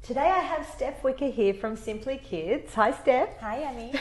Today I have Steph Wicker here from Simply Kids. Hi, Steph. Hi, Emmy.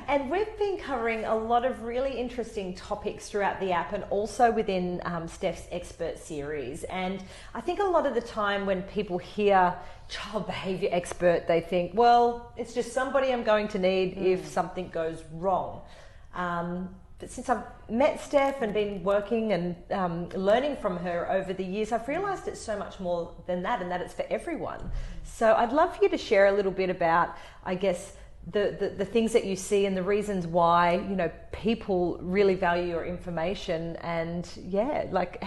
And we've been covering a lot of really interesting topics throughout the app and also within Steph's expert series. And I think a lot of the time when people hear child behaviour expert, they think, well, it's just somebody I'm going to need if something goes wrong. But since I've met Steph and been working and learning from her over the years, I've realised it's so much more than that, and that it's for everyone. So I'd love for you to share a little bit about, I guess, the things that you see and the reasons why, you know, people really value your information. And yeah, like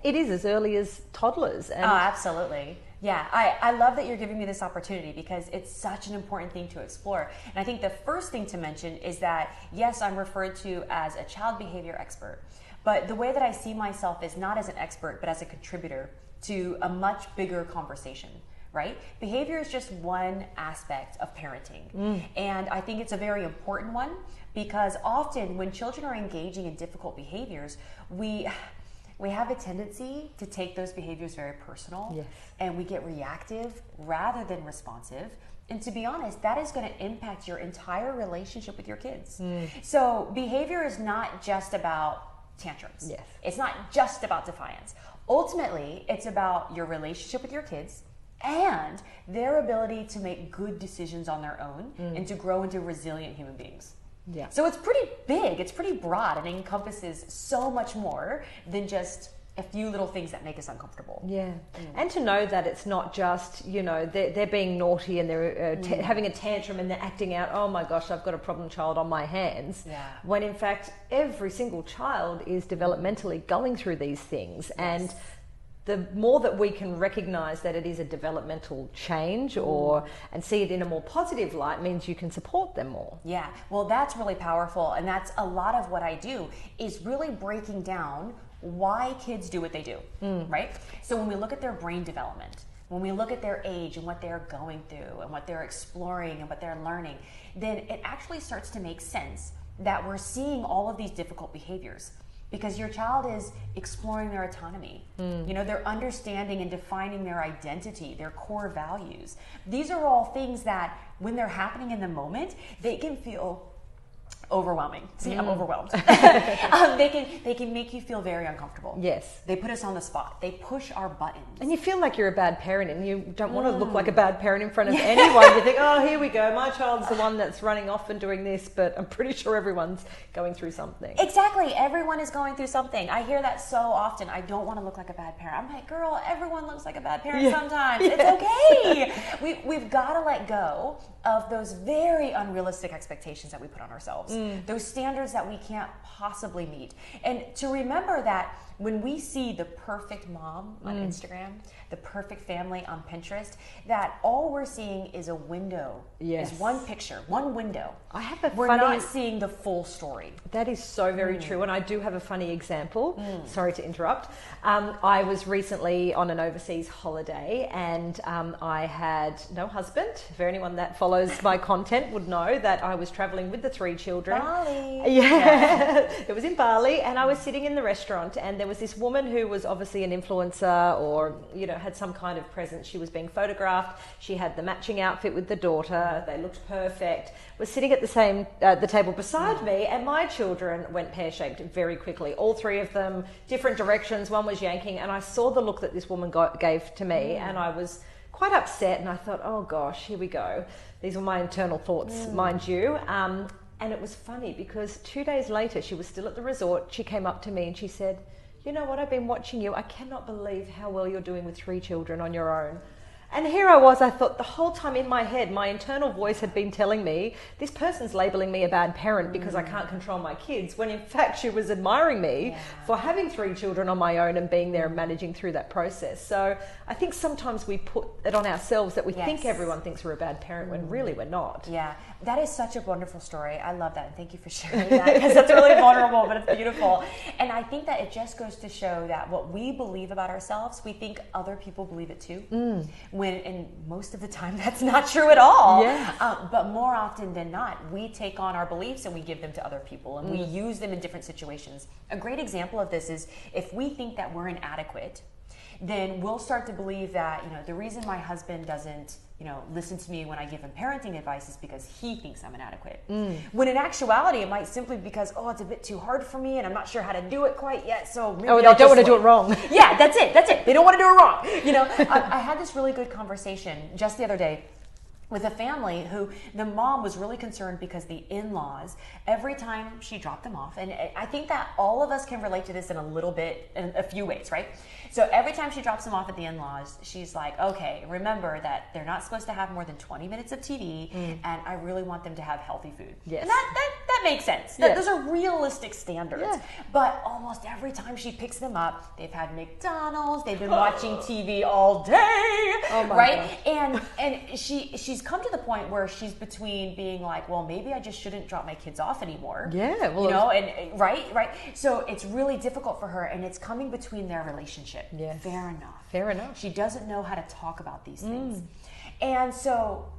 it is as early as toddlers. And oh, absolutely. Yeah, I love that you're giving me this opportunity because it's such an important thing to explore. And I think the first thing to mention is that, yes, I'm referred to as a child behavior expert, but the way that I see myself is not as an expert, but as a contributor to a much bigger conversation, right? Behavior is just one aspect of parenting. And I think it's a very important one because often when children are engaging in difficult behaviors, we have a tendency to take those behaviors very personal. Yes. And we get reactive rather than responsive. And to be honest, that is going to impact your entire relationship with your kids. So behavior is not just about tantrums. Yes. It's not just about defiance. Ultimately, it's about your relationship with your kids and their ability to make good decisions on their own and to grow into resilient human beings. Yeah. So it's pretty big, it's pretty broad, and it encompasses so much more than just a few little things that make us uncomfortable. Yeah. And to know that it's not just, you know, they're being naughty and they're having a tantrum and they're acting out, oh my gosh, I've got a problem child on my hands. Yeah. When in fact, every single child is developmentally going through these things. Yes. And the more that we can recognize that it is a developmental change and see it in a more positive light means you can support them more. Yeah, well, that's really powerful. And that's a lot of what I do is really breaking down why kids do what they do, right? So when we look at their brain development, when we look at their age and what they're going through and what they're exploring and what they're learning, then it actually starts to make sense that we're seeing all of these difficult behaviors. Because your child is exploring their autonomy. You know, they're understanding and defining their identity, their core values. These are all things that when they're happening in the moment, they can feel overwhelming. See, I'm overwhelmed. They can make you feel very uncomfortable. Yes. They put us on the spot. They push our buttons. And you feel like you're a bad parent and you don't want to look like a bad parent in front of anyone. You think, oh, here we go. My child's the one that's running off and doing this, but I'm pretty sure everyone's going through something. Exactly. Everyone is going through something. I hear that so often. I don't want to look like a bad parent. I'm like, girl, everyone looks like a bad parent sometimes. Yeah. It's okay. We've got to let go of those very unrealistic expectations that we put on ourselves. Those standards that we can't possibly meet. And to remember that when we see the perfect mom on Instagram, the perfect family on Pinterest, that all we're seeing is a window. Yes. Is one picture, one window. We're funny- not seeing the full story. That is so very true, and I do have a funny example. Sorry to interrupt. I was recently on an overseas holiday, and I had no husband. For anyone that follows my content would know that I was traveling with the 3 children. Bali. Yeah, it was in Bali, and I was sitting in the restaurant, and there was this woman who was obviously an influencer or, you know, had some kind of presence. She was being photographed. She had the matching outfit with the daughter. They looked perfect. Was sitting at the table beside me, and my children went pear-shaped very quickly. All 3 of them, different directions. One was yanking, and I saw the look that this woman gave to me, and I was quite upset, and I thought, oh gosh, here we go. These were my internal thoughts, mind you. And it was funny because 2 days later, she was still at the resort. She came up to me and she said, you know what, I've been watching you. I cannot believe how well you're doing with 3 children on your own. And here I was, I thought the whole time in my head, my internal voice had been telling me, this person's labeling me a bad parent because I can't control my kids, when in fact she was admiring me for having 3 children on my own and being there and managing through that process. So I think sometimes we put it on ourselves that we think everyone thinks we're a bad parent when really we're not. Yeah, that is such a wonderful story. I love that, and thank you for sharing that because that's really vulnerable, but it's beautiful. And I think that it just goes to show that what we believe about ourselves, we think other people believe it too. And most of the time that's not true at all. But more often than not, we take on our beliefs and we give them to other people, and we use them in different situations. A great example of this is if we think that we're inadequate, then we'll start to believe that, the reason my husband doesn't, listen to me when I give him parenting advice is because he thinks I'm inadequate. When in actuality, it might simply be because, it's a bit too hard for me and I'm not sure how to do it quite yet. So maybe they don't want to do it wrong. Yeah, that's it. They don't want to do it wrong. I had this really good conversation just the other day with a family who the mom was really concerned because the in-laws, every time she dropped them off, and I think that all of us can relate to this in a few ways, right? So every time she drops them off at the in-laws, she's like, okay, remember that they're not supposed to have more than 20 minutes of TV, and I really want them to have healthy food. Yes. And that makes sense. Yes. Those are realistic standards. Yeah. But almost every time she picks them up, they've had McDonald's, they've been watching TV all day, right? Gosh. And she's come to the point where she's between being like, well, maybe I just shouldn't drop my kids off anymore. Yeah, well, and right. So it's really difficult for her, and it's coming between their relationship. Yes. Fair enough. She doesn't know how to talk about these things. And so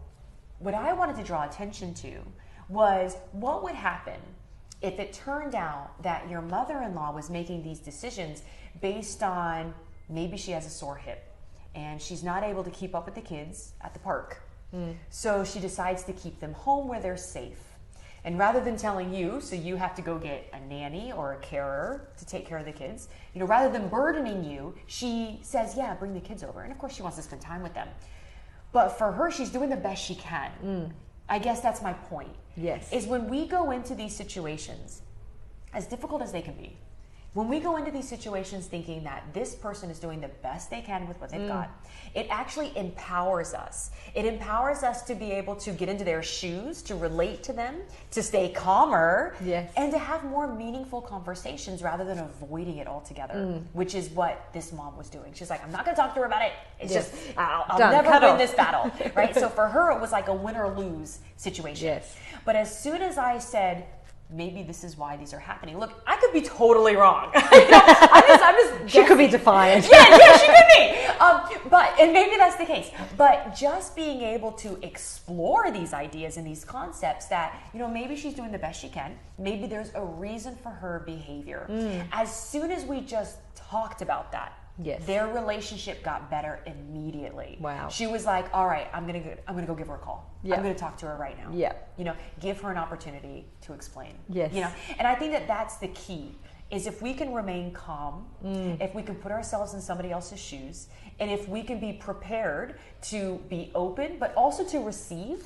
what I wanted to draw attention to was what would happen if it turned out that your mother-in-law was making these decisions based on maybe she has a sore hip and she's not able to keep up with the kids at the park. So she decides to keep them home where they're safe. And rather than telling you, so you have to go get a nanny or a carer to take care of the kids, rather than burdening you, she says, yeah, bring the kids over. And of course she wants to spend time with them. But for her, she's doing the best she can. I guess that's my point. Yes. Is when we go into these situations, as difficult as they can be, when we go into these situations thinking that this person is doing the best they can with what they've got, it actually empowers us. It empowers us to be able to get into their shoes, to relate to them, to stay calmer, and to have more meaningful conversations rather than avoiding it altogether, which is what this mom was doing. She's like, I'm not going to talk to her about it. It's just, I'll never win this battle, right? So for her, it was like a win or lose situation. Yes. But as soon as I said, maybe this is why these are happening. Look, I could be totally wrong. I'm just she could be defiant. Yeah, she could be. And maybe that's the case. But just being able to explore these ideas and these concepts that, maybe she's doing the best she can. Maybe there's a reason for her behavior. As soon as we just talked about that, their relationship got better immediately. Wow. She was like, all right, I'm gonna go give her a call. I'm gonna talk to her right now. Yeah. Give her an opportunity to explain. Yes. And I think that that's the key, is if we can remain calm, if we can put ourselves in somebody else's shoes, and if we can be prepared to be open, but also to receive,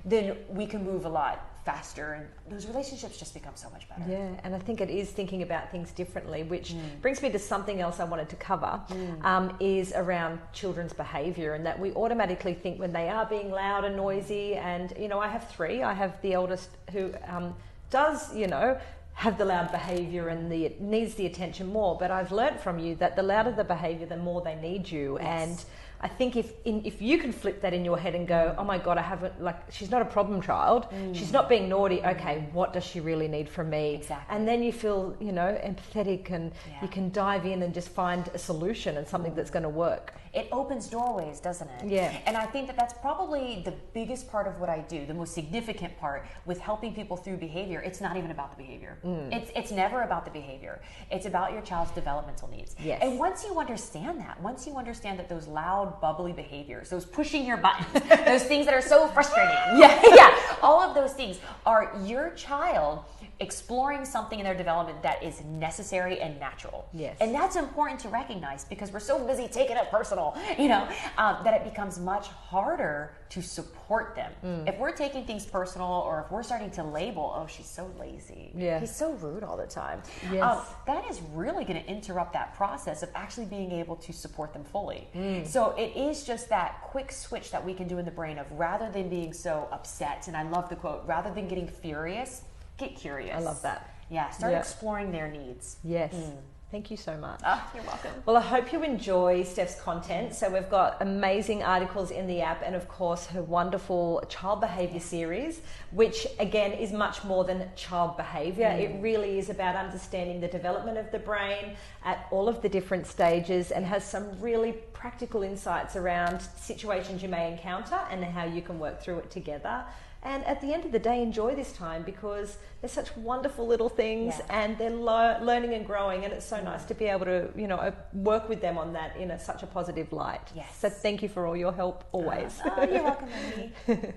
then we can move a lot faster, and those relationships just become so much better. Yeah, and I think it is thinking about things differently, which brings me to something else I wanted to cover, is around children's behaviour, and that we automatically think when they are being loud and noisy, and I have three. I have the eldest who does, have the loud behaviour and needs the attention more, but I've learnt from you that the louder the behaviour, the more they need you. And I think if you can flip that in your head and go, oh my God, she's not a problem child. She's not being naughty. Okay, what does she really need from me? Exactly. And then you feel, empathetic, and you can dive in and just find a solution and something that's going to work. It opens doorways, doesn't it? Yeah. And I think that that's probably the biggest part of what I do, the most significant part with helping people through behavior. It's not even about the behavior. It's never about the behavior. It's about your child's developmental needs. Yes. And once you understand that those loud, bubbly behaviors, those pushing your buttons, those things that are so frustrating, all of those things are your child exploring something in their development that is necessary and natural. Yes. And that's important to recognize, because we're so busy taking it personal, that it becomes much harder to support them. If we're taking things personal, or if we're starting to label, oh, she's so lazy, he's so rude all the time, that is really going to interrupt that process of actually being able to support them fully. So it is just that quick switch that we can do in the brain of, rather than being so upset, and I love the quote, rather than getting furious, get curious. I love that. Yeah, start exploring their needs. Yes. Thank you so much. You're welcome. Well, I hope you enjoy Steph's content. So we've got amazing articles in the app, and of course her wonderful child behaviour series, which again is much more than child behaviour. It really is about understanding the development of the brain at all of the different stages, and has some really practical insights around situations you may encounter and how you can work through it together. And at the end of the day, enjoy this time because they're such wonderful little things and they're learning and growing, and it's so nice to be able to, you know, work with them on that in such a positive light. Yes. So thank you for all your help always. Oh, you're welcome, Wendy.